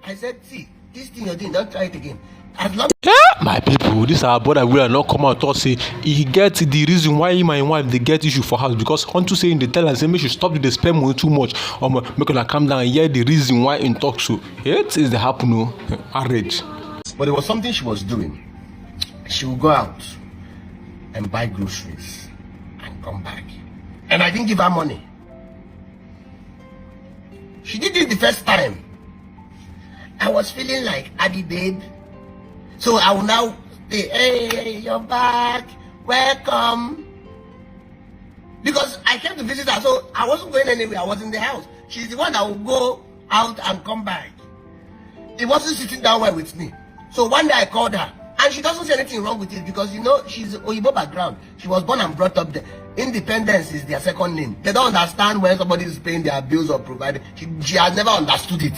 I said, see, this thing you're doing, don't try it again. As long My people, this our brother will not come out and say he get the reason why him and him wife they get issue for house because unto saying they tell us say make you stop to spend money too much or make una calm down and hear the reason why in talk so. It is the happen no marriage. But there was something she was doing. She would go out and buy groceries and come back. And I didn't give her money. She did it the first time. I was feeling like Abby babe. So I will now say, hey, you're back. Welcome. Because I came to visit her, so I wasn't going anywhere. I was in the house. She's the one that will go out and come back. It wasn't sitting down well with me. So one day I called her. And she doesn't see anything wrong with it because, you know, she's Oyibo background. She was born and brought up there. Independence is their second name. They don't understand when somebody is paying their bills or providing. She has never understood it.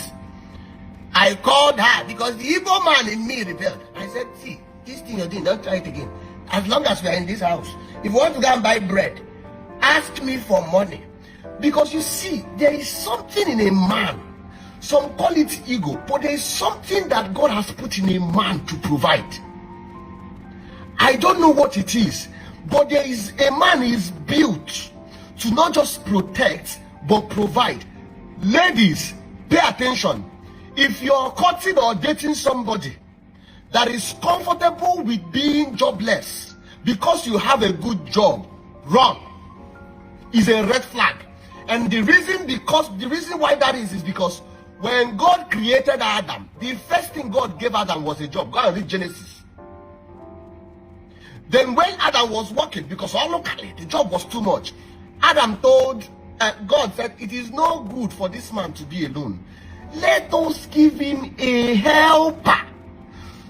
I called her because the Igbo man in me rebelled. I said, see, this thing you're doing, don't try it again. As long as we are in this house, if you want to go and buy bread, ask me for money. Because you see, there is something in a man. Some call it ego, but there is something that God has put in a man to provide. I don't know what it is, but there is a man is built to not just protect, but provide. Ladies, pay attention. If you're courting or dating somebody that is comfortable with being jobless because you have a good job, run. Is a red flag. And the reason why that is because when God created Adam, the first thing God gave Adam was a job. Go and read Genesis. Then when Adam was working, because locally the job was too much, Adam told God said, it is no good for this man to be alone. Let us give him a helper.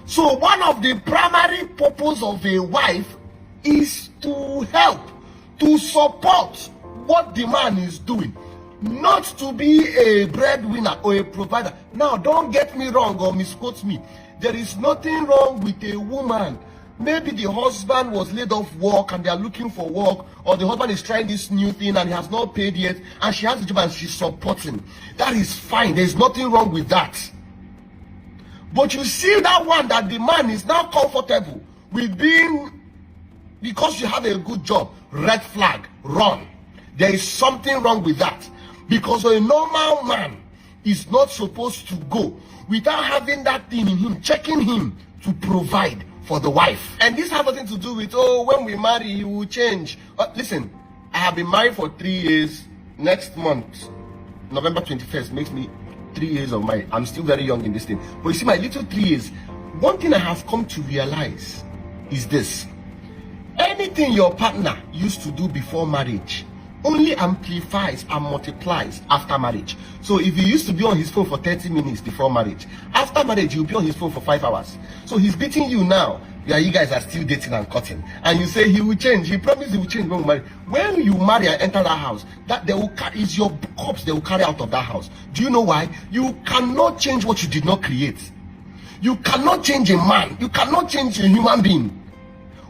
So one of the primary purpose of a wife is to help, to support what the man is doing, not to be a breadwinner or a provider. Now, don't get me wrong or misquote me. There is nothing wrong with a woman. Maybe the husband was laid off work and they are looking for work, or the husband is trying this new thing and he has not paid yet and she has a job and she's supporting. That is fine. There's nothing wrong with that. But you see that one that the man is now comfortable with being, because you have a good job, red flag, run. There is something wrong with that. Because a normal man is not supposed to go without having that thing in him, checking him to provide for the wife. And this has nothing to do with, oh, when we marry, you will change. Listen, I have been married for 3 years. Next month, November 21st, makes me 3 years of marriage. I'm still very young in this thing. But you see, my little 3 years, one thing I have come to realize is this. Anything your partner used to do before marriage only amplifies and multiplies after marriage. So if he used to be on his phone for 30 minutes before marriage, after marriage he'll be on his phone for 5 hours. So he's beating you now. Yeah, you guys are still dating and cutting, and you say he will change. He promised he will change when we marry. When you marry and enter that house, that they will carry is your corpse they will carry out of that house. Do you know why? You cannot change what you did not create. You cannot change a man. You cannot change a human being.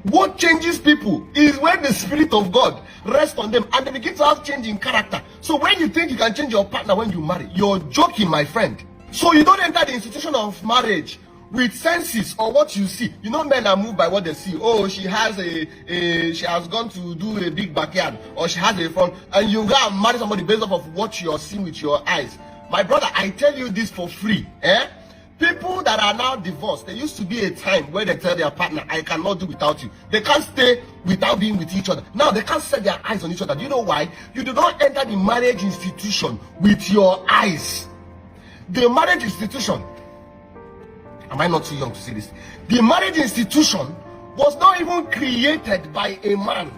What changes people is when the Spirit of God rests on them and they begin to have change in character. So when you think you can change your partner when you marry, you're joking, my friend. So you don't enter the institution of marriage with senses or what you see. You know, men are moved by what they see. Oh, she has she has gone to do a big backyard, or she has a front, and you go and marry somebody based off of what you're seeing with your eyes. My brother, I tell you this for free. People that are now divorced, there used to be a time where they tell their partner, I cannot do without you. They can't stay without being with each other. Now they can't set their eyes on each other. Do you know why? You do not enter the marriage institution with your eyes. The marriage institution, am I not too young to see this? The marriage institution was not even created by a man.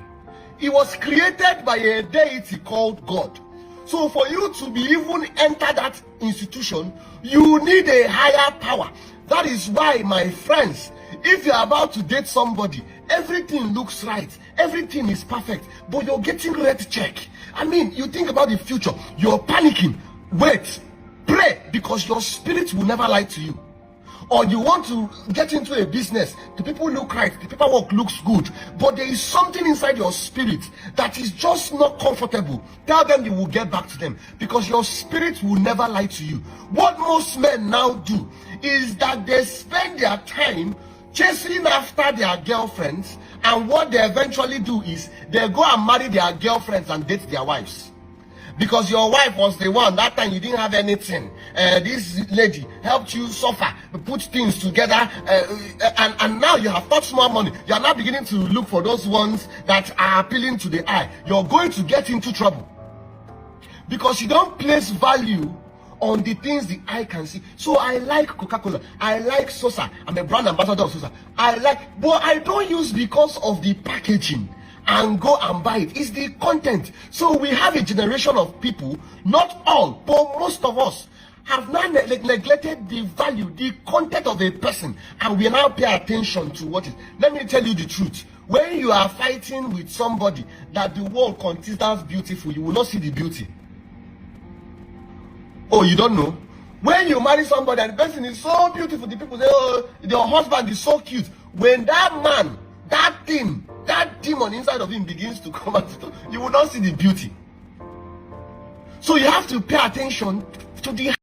It was created by a deity called God. So for you to be even enter that institution, you need a higher power. That is why, my friends, if you're about to date somebody, everything looks right, everything is perfect, but you're getting red check. I mean, you think about the future, you're panicking. Wait, pray, because your spirit will never lie to you. or you want to get into a business, the people look right, the paperwork looks good, but there is something inside your spirit that is just not comfortable. Tell them you will get back to them, because your spirit will never lie to you. What most men now do is that they spend their time chasing after their girlfriends, and what they eventually do is they go and marry their girlfriends and date their wives. Because your wife was the one, that time you didn't have anything. This lady helped you suffer, put things together, and now you have much more money. You are now beginning to look for those ones that are appealing to the eye. You're going to get into trouble, because you don't place value on the things the eye can see. So I like Coca-Cola, I like Sosa, I'm a brand ambassador of Sosa. But I don't use because of the packaging and go and buy it. It's the content. So we have a generation of people, not all, but most of us, have now neglected the value, the content of a person, and we now pay attention to what is. Let me tell you the truth. When you are fighting with somebody that the world considers beautiful, you will not see the beauty. Oh, you don't know? When you marry somebody and the person is so beautiful, the people say, oh, your husband is so cute. When that man, that thing, that demon inside of him begins to come out, you will not see the beauty. So you have to pay attention to the